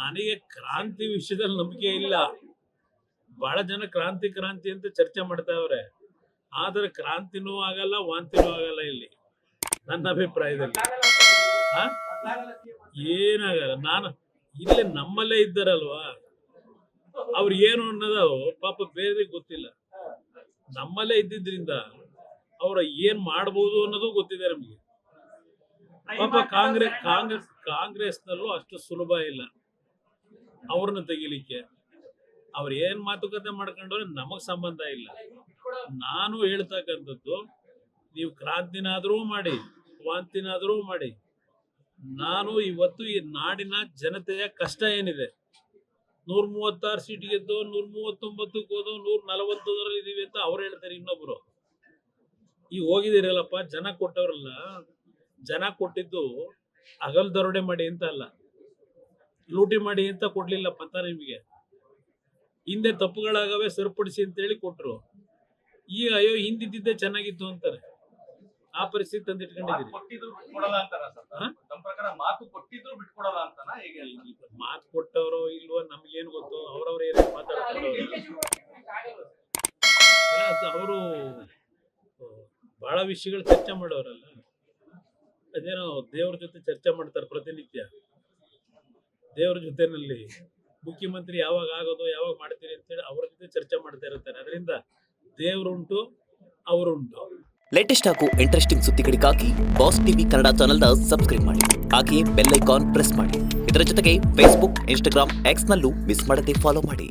ನನಗೆ ಕ್ರಾಂತಿ ವಿಷಯದಲ್ಲಿ ನಂಬಿಕೆ ಇಲ್ಲ. ಬಹಳ ಜನ ಕ್ರಾಂತಿ ಅಂತ ಚರ್ಚೆ ಮಾಡ್ತಾವ್ರೆ. ಆದ್ರೆ ಕ್ರಾಂತಿನೂ ಆಗಲ್ಲ, ವಾಂತಿನೂ ಆಗಲ್ಲ ಇಲ್ಲಿ ನನ್ನ ಅಭಿಪ್ರಾಯದಲ್ಲಿ. ಏನಾಗಲ್ಲ. ನಾನು ಇಲ್ಲೇ ನಮ್ಮಲ್ಲೇ ಇದ್ದಾರಲ್ವಾ, ಅವ್ರು ಏನು ಅನ್ನೋದು ಪಾಪ ಬೇರೆ ಗೊತ್ತಿಲ್ಲ. ನಮ್ಮಲ್ಲೇ ಇದ್ದಿದ್ರಿಂದ ಅವ್ರ ಏನ್ ಮಾಡ್ಬೋದು ಅನ್ನೋದು ಗೊತ್ತಿದೆ ನಮ್ಗೆ. ಪಾಪ ಕಾಂಗ್ರೆಸ್ನಲ್ಲೂ ಅಷ್ಟು ಸುಲಭ ಇಲ್ಲ ಅವ್ರನ್ನ ತೆಗಿಲಿಕ್ಕೆ. ಅವ್ರ ಏನ್ ಮಾತುಕತೆ ಮಾಡ್ಕೊಂಡ್ರೆ ನಮಗ್ ಸಂಬಂಧ ಇಲ್ಲ. ನಾನು ಹೇಳ್ತಕ್ಕಂಥದ್ದು, ನೀವು ಕ್ರಾಂತಿನಾದ್ರೂ ಮಾಡಿ, ವಾಂತಿನಾದ್ರೂ ಮಾಡಿ, ನಾನು ಇವತ್ತು ಈ ನಾಡಿನ ಜನತೆಯ ಕಷ್ಟ ಏನಿದೆ, 136 ಸೀಟ್ ಗೆದ್ದು 139ಕ್ಕೆ ಹೋದೋ 141 ಇದೀವಿ ಅಂತ ಅವ್ರು ಹೇಳ್ತಾರೆ. ಇನ್ನೊಬ್ರು ಈಗ ಹೋಗಿದಿರಲ್ಲಪ್ಪ, ಜನ ಕೊಟ್ಟವ್ರಲ್ಲ, ಜನ ಕೊಟ್ಟಿದ್ದು ಹಗಲ್ ದರೋಡೆ ಮಾಡಿ ಅಂತ ಅಲ್ಲ, ಲೂಟಿ ಮಾಡಿ ಅಂತ ಕೊಡ್ಲಿಲ್ಲ ಪತ್ತ. ನಿಮಗೆ ಹಿಂದೆ ತಪ್ಪುಗಳಾಗವೆ ಸರಿಪಡಿಸಿ ಅಂತ ಹೇಳಿ ಕೊಟ್ರು. ಈಗ ಅಯ್ಯೋ ಹಿಂದಿದ್ದೆ ಚೆನ್ನಾಗಿತ್ತು ಅಂತಾರೆ. ಆ ಪರಿಸ್ಥಿತಿ ತಂದಿಟ್ಕೊಂಡಿದ್ದೀರಿ. ಮಾತು ಕೊಟ್ಟವರು ಇಲ್ವೋ ನಮ್ಗೇನು ಗೊತ್ತು. ಅವ್ರವ್ರ ಏನೇ ಮಾತಾಡ್ತಾರೆ. ಅವರು ಬಹಳ ವಿಷಯಗಳು ಚರ್ಚೆ ಮಾಡೋರಲ್ಲ. ಅದೇನೋ ದೇವ್ರ ಜೊತೆ ಚರ್ಚೆ ಮಾಡ್ತಾರೆ ಪ್ರತಿನಿತ್ಯ. ದೇವ್ರ ಜೊತೆನಲ್ಲಿ ಮುಖ್ಯಮಂತ್ರಿ ಯಾವಾಗ ಆಗೋದು, ಯಾವಾಗ ಮಾಡ್ತೀರಿ ಅಂತೇಳಿ ಅವ್ರ ಜೊತೆ ಚರ್ಚೆ ಮಾಡ್ತಾ ಇರ್ತಾರೆ. ಅದರಿಂದ ದೇವ್ರುಂಟು, ಅವರುಂಟು. ಲೇಟೆಸ್ಟ್ ಹಾಗೂ ಇಂಟ್ರೆಸ್ಟಿಂಗ್ ಸುದ್ದಿಗಳಿಗಾಗಿ ಬಾಸ್ ಟಿವಿ ಕನ್ನಡ ಚಾನೆಲ್ನ ಸಬ್ಸ್ಕ್ರೈಬ್ ಮಾಡಿ. ಹಾಗೆಯೇ ಬೆಲ್ ಐಕಾನ್ ಪ್ರೆಸ್ ಮಾಡಿ. ಇದರ ಜೊತೆಗೆ ಫೇಸ್ಬುಕ್, ಇನ್ಸ್ಟಾಗ್ರಾಮ್, ಎಕ್ಸ್ನಲ್ಲೂ ಮಿಸ್ ಮಾಡದೆ ಫಾಲೋ ಮಾಡಿ.